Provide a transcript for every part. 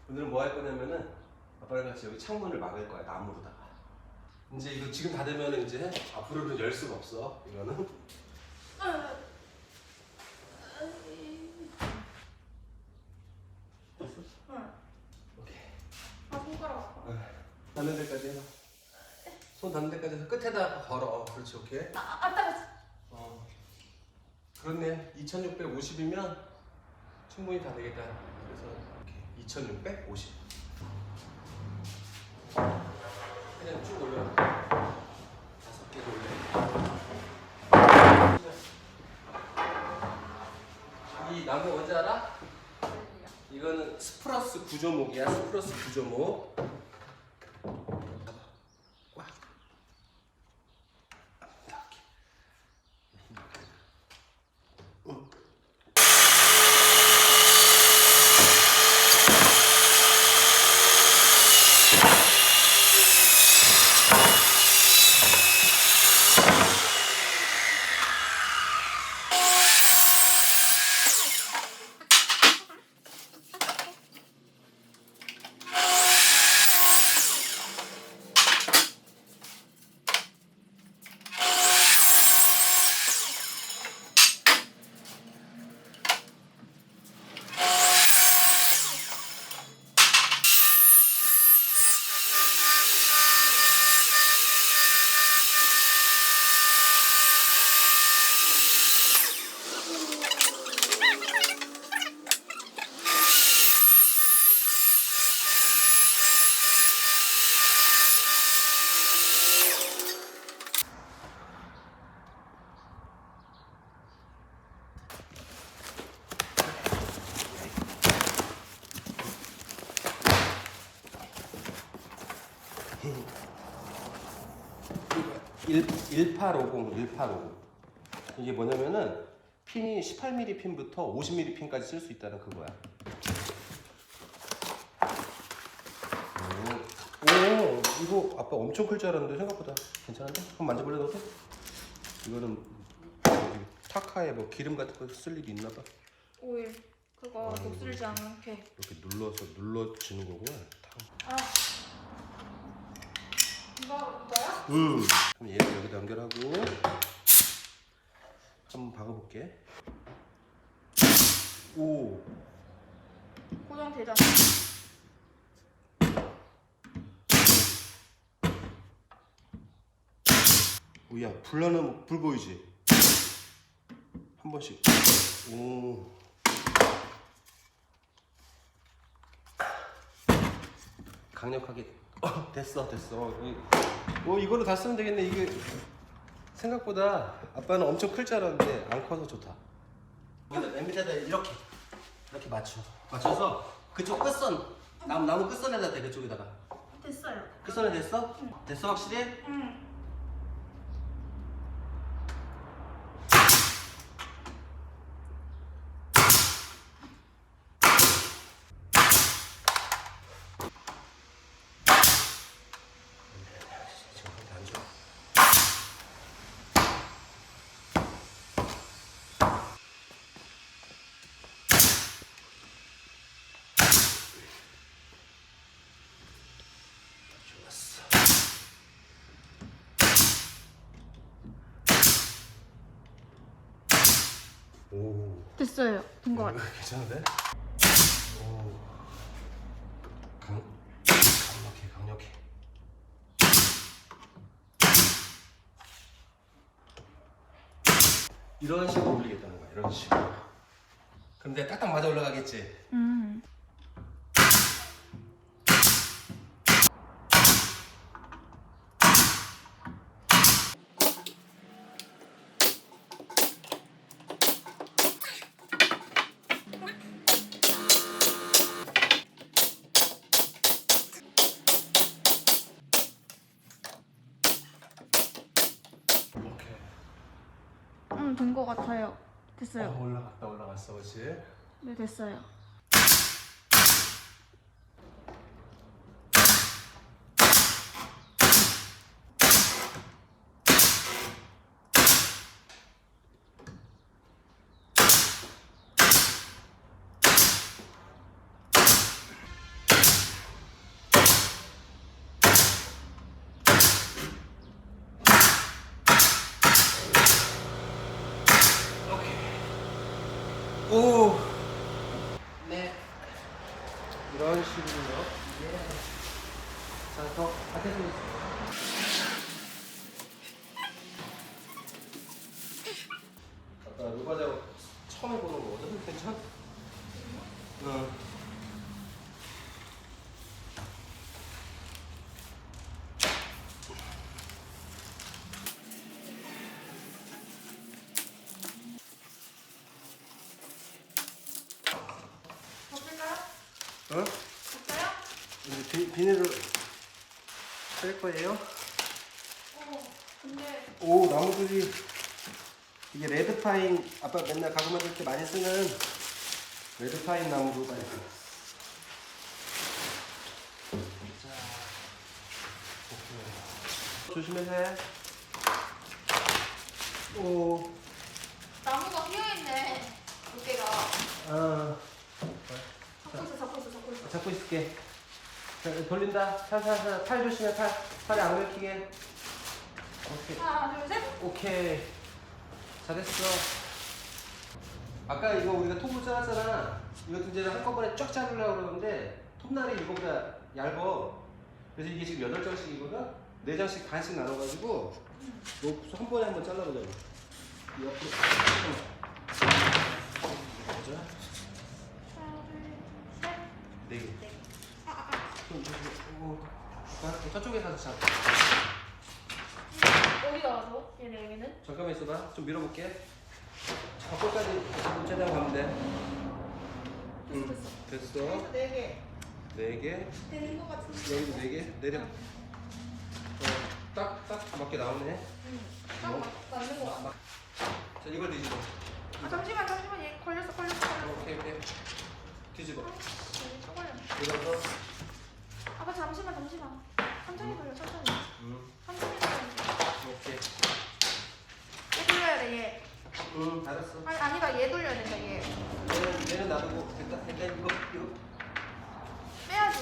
오늘은 뭐 할 거냐면은 아빠랑 같이 여기 창문을 막을 거야, 나무로다가. 이제 이거 지금 다 되면 이제 앞으로는 열 수가 없어. 이거는. 오케이. 손가락. 닿는 데까지 해서. 손 닿는 데까지 해서 끝에다 걸어. 그렇지, 오케이. 따가지. 그렇네. 2650이면 충분히 다 되겠다. 그래서 이렇게 2650. 그냥 쭉 올려. 5개 올려. 이 나무 뭔지 알아? 이거는 스프러스 구조목이야. 스프러스 구조목. 꽉. 이거 1850. 이게 뭐냐면은 핀이 18mm 핀부터 50mm 핀까지 쓸 수 있다는 그거야. 오, 이거 아빠 엄청 클 줄 알았는데 생각보다 괜찮은데? 한번 만져볼래 너도? 이거는 여기 타카에 뭐 기름 같은 거 쓸 일이 있나 봐. 오일. 그거 녹슬지 않게. 이렇게 눌러주는 거구나. 아. 이거야? 그럼 얘를 여기다 연결하고 한번 박아볼게. 오. 고정되잖아. 오야, 불나는 불 보이지? 한 번씩. 오. 강력하게. 됐어. 이걸로 다 쓰면 되겠네. 이게 생각보다 아빠는 엄청 클 줄 알았는데 안 커서 좋다. 맨 밑에다 이렇게 맞춰서 그쪽 끝선 나무 끝선에다 대. 그쪽에다가. 됐어요. 끝선에 됐어? 응. 됐어 확실히? 응. 오. 됐어요. 된 거 같아. 괜찮은데? 오. 강력해. 이런 식으로 올리겠다는 거야. 이런 식으로. 그럼 내가 딱딱 맞아 올라가겠지? 된 거 같아요. 됐어요. 올라갔어, 그렇지? 네, 됐어요. 식으로. 예. 자, 더 앞에서 있어. 아까 누가 저 처음 해보는 거거든? 괜찮? 응. 덮을까요? 응? 덮어요? 이제 비닐을 뺄 거예요. 근데 오, 나무들이 이게 레드파인, 아빠 맨날 가구 만들 때 많이 쓰는 레드파인 나무가 있어. 자, 오케이. 조심해서 해. 오, 나무가 휘어있네. 두께가. 아, 잡고 있어. 잡고 있을게. 자, 돌린다. 살살살. 팔 조심해, 팔이 안 긁히게. 오케이. 하나, 둘, 셋. 오케이. 잘했어. 아까 이거 우리가 톱으로 잘랐잖아. 이것도 이제 한꺼번에 쫙 자르려고 그러는데 톱날이 이거보다 얇어. 그래서 이게 지금 8장씩이거든? 4장씩 반씩 나눠가지고 너 한 번에 한번 잘라보자고. 이 옆으로. 보자. 하나, 둘, 셋. 4개. 저쪽에 가서 잡아. 어디다 가서? 얘네 여기는? 잠깐만 있어봐. 좀 밀어볼게. 앞으로까지 최대한 가면 돼. 됐어. 그래서 4개. 4개. 되는 것 같은데. 여기도 4개. 내려. 딱 맞게 나오네. 딱 맞는 것 같아. 자, 이걸 뒤집어. 아, 잠시만. 얘 걸렸어. 오케이. 뒤집어. 또 걸렸네. 이거 아빠 잠시만. 천천히 돌려. 천천히 돌려. 오케이. 얘 돌려야 돼, 얘. 알았어. 아니, 아니다. 얘 돌려야 된다, 얘. 얘는 놔두고 됐다. 이거. 빼야지.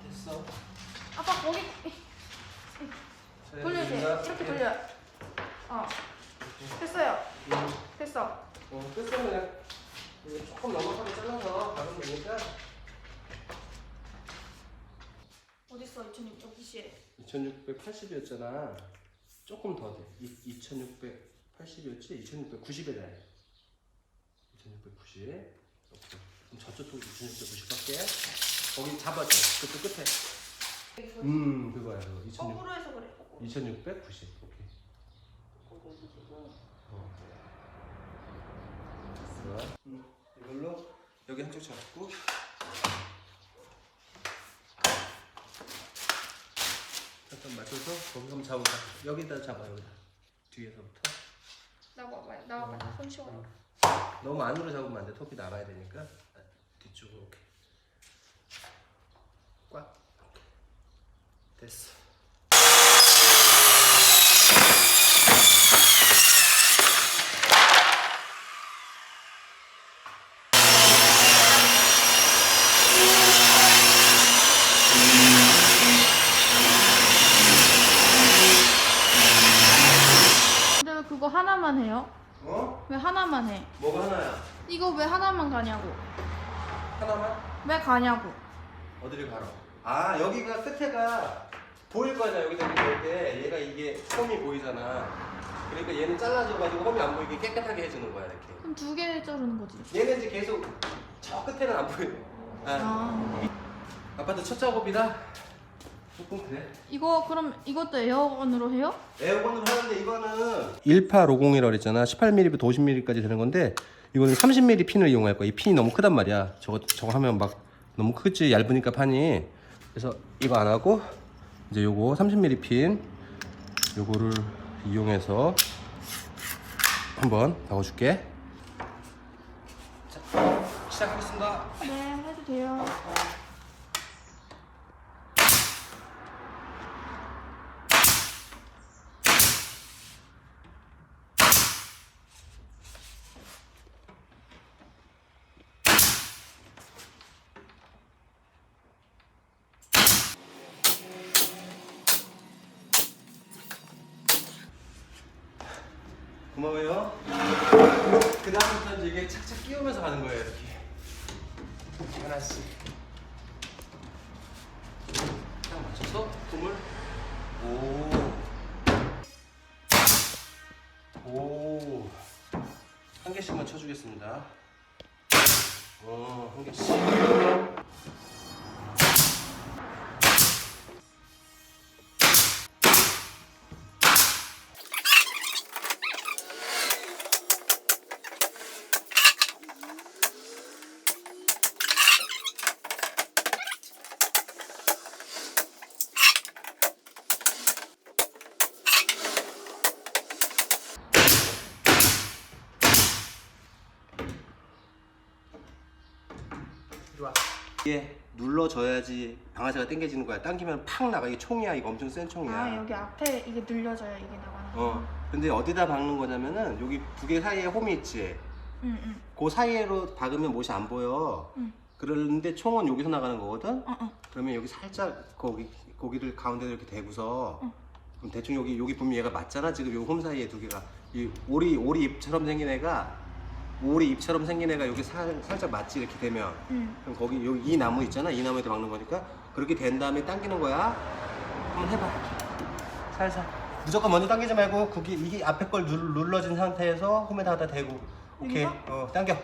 됐어. 아빠 거기 자, 돌려주세요. 이렇게 돌려. 됐어요. 됐어. 끝은 그냥 이거 조금 넉넉하게 잘라서 가면 되니까. 어딨어, 2690. 2680이었잖아. 조금 더 돼. 2680이었지? 2690에 돼. 2690. 이렇게. 그럼 저쪽도 2690 할게. 거기 잡아줘. 그쪽 끝에. 그거야. 그거. 거꾸로 해서 그래. 2690. 오케이. 좋아. 이걸로 여기 한쪽 잡고. 잠깐 맞춰서 거기 한번 잡아봐. 여기다 잡아. 여기다. 뒤에서부터. 나와봐. 손 치워라. 너무 안으로 잡으면 안 돼. 톱이 나가야 되니까. 뒤쪽으로 이렇게. 꽉. 됐어. 근데 왜 그거 하나만 해요? 어? 왜 하나만 해? 뭐가 하나야? 이거 왜 하나만 가냐고? 하나만? 왜 가냐고? 어디를 가라? 아, 여기가 끝에가 보일 거잖아. 여기다 이렇게 볼 때 얘가 이게 홈이 보이잖아. 그러니까 얘는 잘라져가지고 홈이 안 보이게 깨끗하게 해주는 거야. 이렇게. 그럼 2개 자르는 거지. 얘는 이제 계속 저 끝에는 안 보여. 아빠도 첫 작업이라 조금 그래. 이거 그럼 이것도 에어건으로 해요? 에어건으로 하는데 이거는 1850이라고 그랬잖아. 18mm부터 50mm까지 되는 건데 이거는 30mm 핀을 이용할 거야. 이 핀이 너무 크단 말이야. 저거 하면 막 너무 크지, 얇으니까 판이. 그래서 이거 안 하고 이제 요거 30mm 핀 요거를 이용해서 한번 박아줄게. 자, 시작하겠습니다. 네, 해도 돼요. 고마워요. 그 다음부터 이제 이게 착착 끼우면서 가는 거예요. 이렇게 하나씩. 폼을. 오. 한 개씩만 쳐주겠습니다. 한 개씩. 이게 눌러줘야지 방아쇠가 당겨지는 거야. 당기면 팍 나가. 이게 총이야. 이거 엄청 센 총이야. 아 여기 앞에 이게 눌려져야 이게 나가는 거. 근데 어디다 박는 거냐면은 여기 두 개 사이에 홈이 있지. 응. 그 사이로 박으면 못이 안 보여. 응. 그런데 총은 여기서 나가는 거거든. 어. 그러면 여기 살짝 거기를 가운데 이렇게 대고서 응. 그럼 대충 여기 보면 얘가 맞잖아. 지금 요 홈 사이에 두 개가 이 오리 잎처럼 생긴 애가 여기 살짝 맞지 이렇게 되면. 응. 그럼 거기 여기 이 나무 있잖아. 이 나무에다 박는 거니까 그렇게 된 다음에 당기는 거야. 한번 해봐. 살살. 무조건 먼저 당기지 말고 이게 앞에 걸 눌러진 상태에서 홈에다 갖다 대고. 오케이. 여기서? 당겨.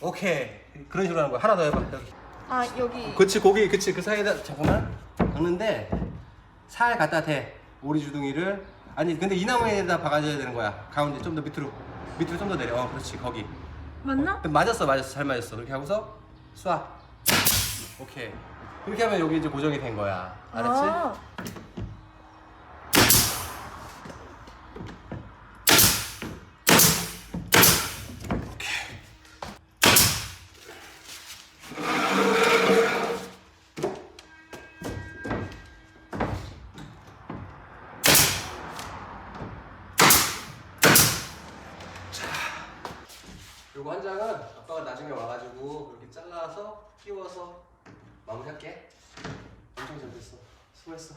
오케이. 그런 식으로 하는 거야. 하나 더 해봐. 여기. 아 여기. 그치 그 사이에다 잠깐만 박는데 살 갖다 대. 오리 주둥이를. 아니 근데 이 나무에다 박아줘야 되는 거야. 가운데 좀 더 밑으로 좀 더 내려. 그렇지 거기. 맞나? 맞았어 잘 맞았어. 그렇게 하고서 쏴. 오케이. 그렇게 하면 여기 이제 고정이 된 거야. 알았지? 아. 요거 한 장은 아빠가 나중에 와가지고 이렇게 잘라서 끼워서 마무리할게. 엄청 잘 됐어. 수고했어.